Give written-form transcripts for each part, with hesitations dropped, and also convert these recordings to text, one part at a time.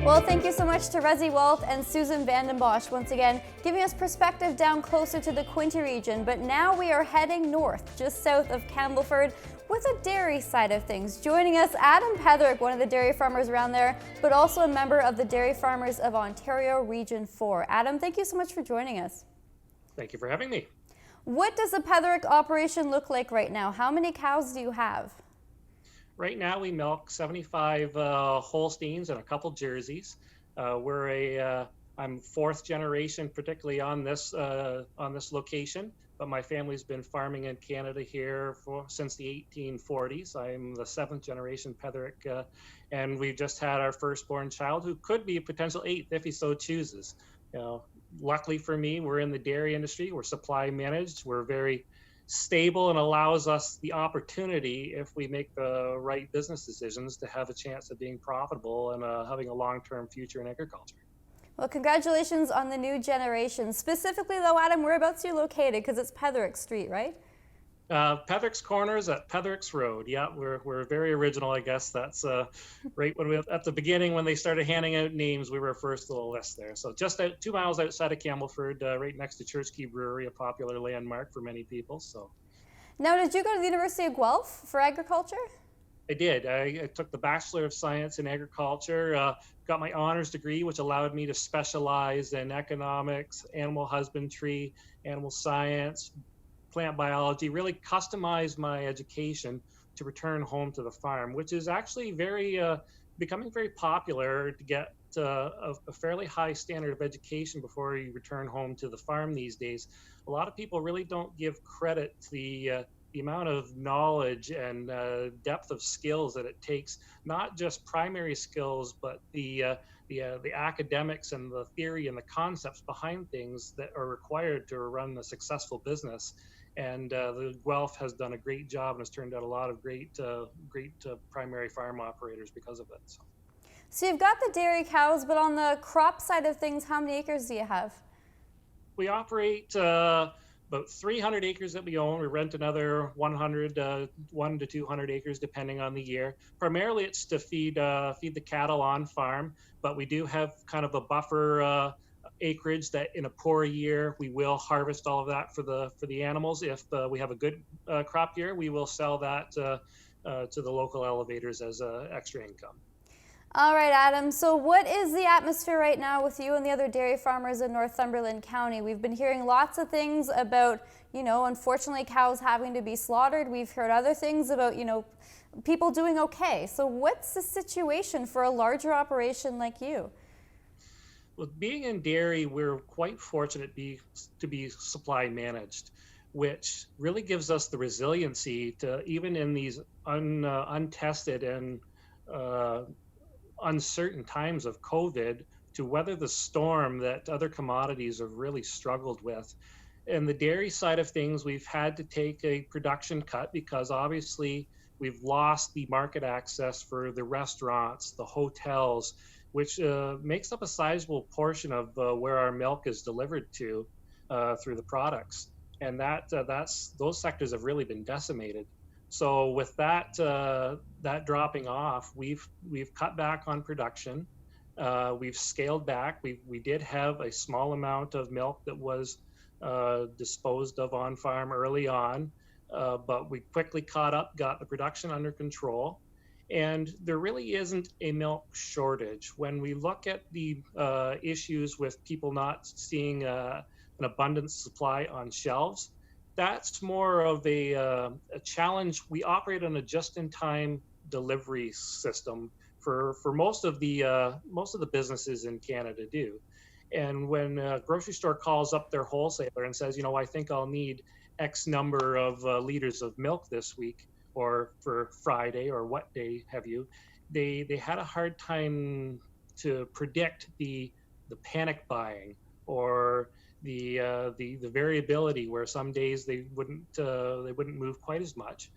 Well, thank you so much to Resi Wealth and Susan Vandenbosch once again, giving us perspective down closer to the Quinte region. But now we are heading north, just south of Campbellford, with a dairy side of things. Joining us, Adam Petherick, one of the dairy farmers around there, but also a member of the Dairy Farmers of Ontario Region 4. Adam, thank you so much for joining us. Thank you for having me. What does the Petherick operation look like right now? How many cows do you have? Right now we milk 75 Holsteins and a couple Jerseys. I'm fourth generation, particularly on this location, but my family's been farming in Canada here since the 1840s. I'm the seventh generation Petherick, and we just had our firstborn child, who could be a potential eighth if he so chooses. Luckily for me, we're in the dairy industry. We're supply managed. We're very stable and allows us the opportunity, if we make the right business decisions, to have a chance of being profitable and having a long-term future in agriculture. Well, congratulations on the new generation. Specifically though, Adam, whereabouts are you located? Because it's Petherick Street, right? Petherick's Corners at Petherick's Road. Yeah, we're very original, I guess. That's right when at the beginning, when they started handing out names, we were first on the list there. So just 2 miles outside of Campbellford, right next to Church Key Brewery, a popular landmark for many people. So. Now, did you go to the University of Guelph for agriculture? I did. I took the Bachelor of Science in Agriculture, got my honors degree, which allowed me to specialize in economics, animal husbandry, animal science, plant biology, really customize my education to return home to the farm, which is actually becoming very popular, to get a fairly high standard of education before you return home to the farm these days. A lot of people really don't give credit to the amount of knowledge and depth of skills that it takes, not just primary skills, but the academics and the theory and the concepts behind things that are required to run a successful business. And the Guelph has done a great job and has turned out a lot of great primary farm operators because of it. So you've got the dairy cows, but on the crop side of things, how many acres do you have? We operate about 300 acres that we own. We rent another 1 to 200 acres depending on the year. Primarily it's to feed the cattle on farm, but we do have kind of a buffer acreage that in a poor year we will harvest all of that for the animals. If we have a good crop year, we will sell that to the local elevators as extra income. All right, Adam. So what is the atmosphere right now with you and the other dairy farmers in Northumberland County? We've been hearing lots of things about, unfortunately cows having to be slaughtered. We've heard other things about, people doing okay. So what's the situation for a larger operation like you? Well, being in dairy, we're quite fortunate to be supply managed, which really gives us the resiliency to, even in these untested and uncertain times of COVID, to weather the storm that other commodities have really struggled with. And the dairy side of things, we've had to take a production cut because obviously we've lost the market access for the restaurants, the hotels, which makes up a sizable portion of where our milk is delivered to through the products. And those sectors have really been decimated. So with that dropping off, we've cut back on production. We've scaled back. We did have a small amount of milk that was disposed of on farm early on, but we quickly caught up, got the production under control, and there really isn't a milk shortage. When we look at the issues with people not seeing an abundant supply on shelves, that's more of a challenge. We operate on a just-in-time delivery system for most of the businesses in Canada do. And when a grocery store calls up their wholesaler and says, I think I'll need X number of liters of milk this week, or for Friday, or what day have you, they had a hard time to predict the panic buying, or the variability, where some days they wouldn't move quite as much,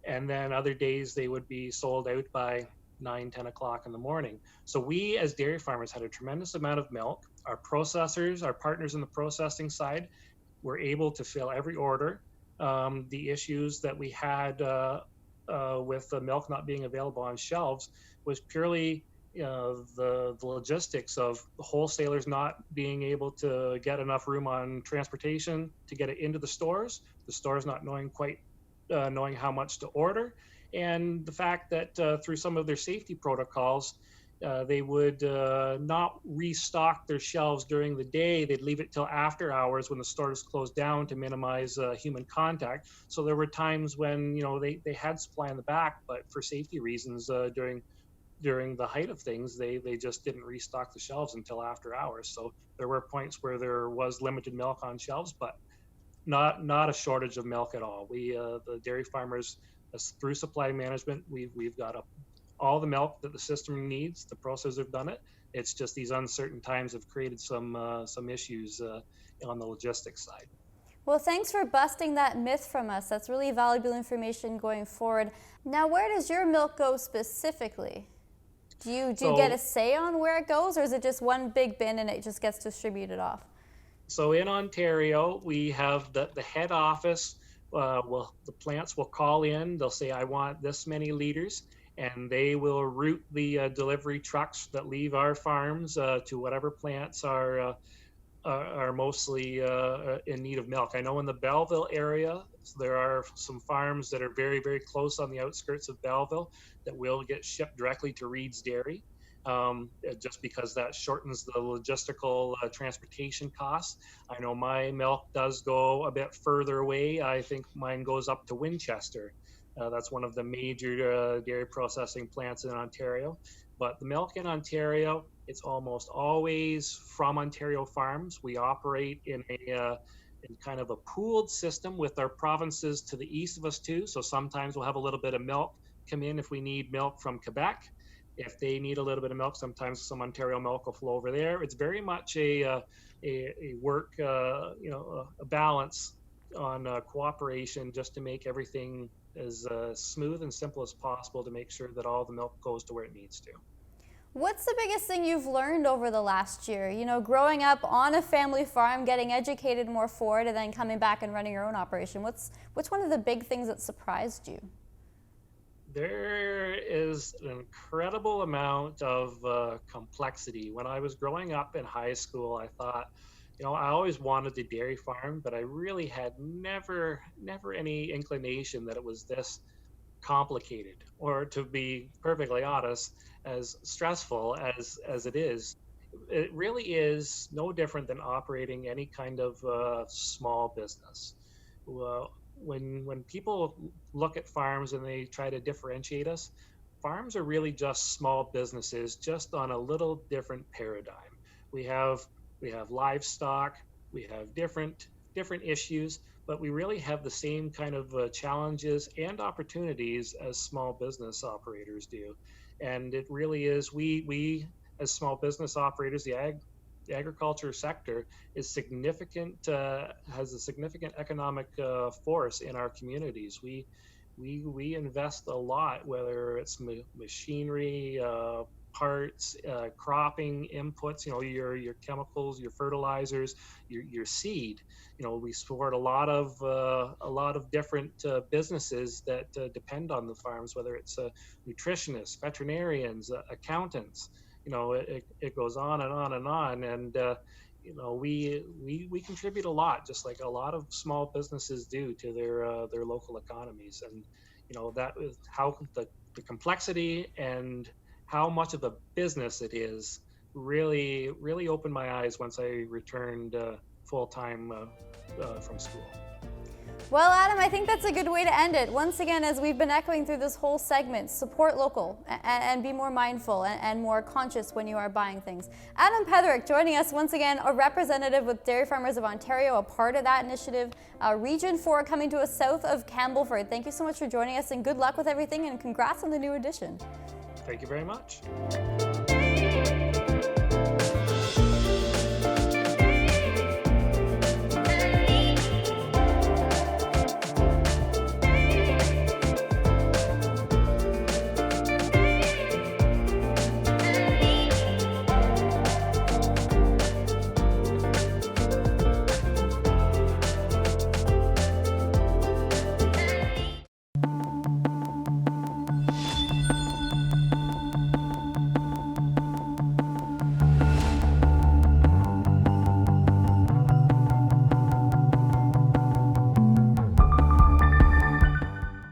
and then other days they would be sold out by 9-10 o'clock in the morning. So we as dairy farmers had a tremendous amount of milk. Our processors, our partners in the processing side, were able to fill every order. The issues that we had with the milk not being available on shelves was purely the logistics of the wholesalers not being able to get enough room on transportation to get it into the stores not knowing how much to order, and the fact that through some of their safety protocols, they would not restock their shelves during the day. They'd leave it till after hours when the stores closed down to minimize human contact. So there were times when they had supply in the back, but for safety reasons during the height of things, they just didn't restock the shelves until after hours. So there were points where there was limited milk on shelves, but not a shortage of milk at all. We the dairy farmers, through supply management, we've got all the milk that the system needs. The processors have done it. It's just these uncertain times have created some issues on the logistics side. Well, thanks for busting that myth from us. That's really valuable information going forward. Now, where does your milk go specifically? Do you get a say on where it goes, or is it just one big bin and it just gets distributed off? So in Ontario, we have the head office. The plants will call in. They'll say, I want this many liters, and they will route the delivery trucks that leave our farms to whatever plants are mostly in need of milk. I know in the Belleville area, there are some farms that are very, very close on the outskirts of Belleville that will get shipped directly to Reed's Dairy. Just because that shortens the logistical transportation costs. I know my milk does go a bit further away. I think mine goes up to Winchester. That's one of the major dairy processing plants in Ontario. But the milk in Ontario, it's almost always from Ontario farms. We operate in kind of a pooled system with our provinces to the east of us too. So sometimes we'll have a little bit of milk come in if we need milk from Quebec. If they need a little bit of milk, sometimes some Ontario milk will flow over there. It's very much a work, a balance on cooperation, just to make everything as smooth and simple as possible to make sure that all the milk goes to where it needs to. What's the biggest thing you've learned over the last year? Growing up on a family farm, getting educated more for it, and then coming back and running your own operation. What's one of the big things that surprised you? There is an incredible amount of complexity. When I was growing up in high school, I thought, I always wanted a dairy farm, but I really had never any inclination that it was this complicated, or, to be perfectly honest, as stressful as it is. It really is no different than operating any kind of small business. Well, when people look at farms and they try to differentiate us, farms are really just small businesses, just on a little different paradigm. We have livestock, we have different issues, but we really have the same kind of challenges and opportunities as small business operators do. And it really is, we as small business operators, the agriculture sector is significant, has a significant economic force in our communities. We invest a lot, whether it's machinery, parts, cropping inputs, your chemicals, your fertilizers, your seed. We support a lot of different businesses that depend on the farms, whether it's nutritionists, veterinarians, accountants. It goes on and on and on, and we contribute a lot, just like a lot of small businesses do, to their local economies. And that is how the complexity and how much of a business it is really opened my eyes once I returned full-time from school. Well, Adam, I think that's a good way to end it. Once again, as we've been echoing through this whole segment, support local and be more mindful and more conscious when you are buying things. Adam Petherick joining us once again, a representative with Dairy Farmers of Ontario, a part of that initiative, Region 4 coming to us south of Campbellford. Thank you so much for joining us, and good luck with everything, and congrats on the new edition. Thank you very much.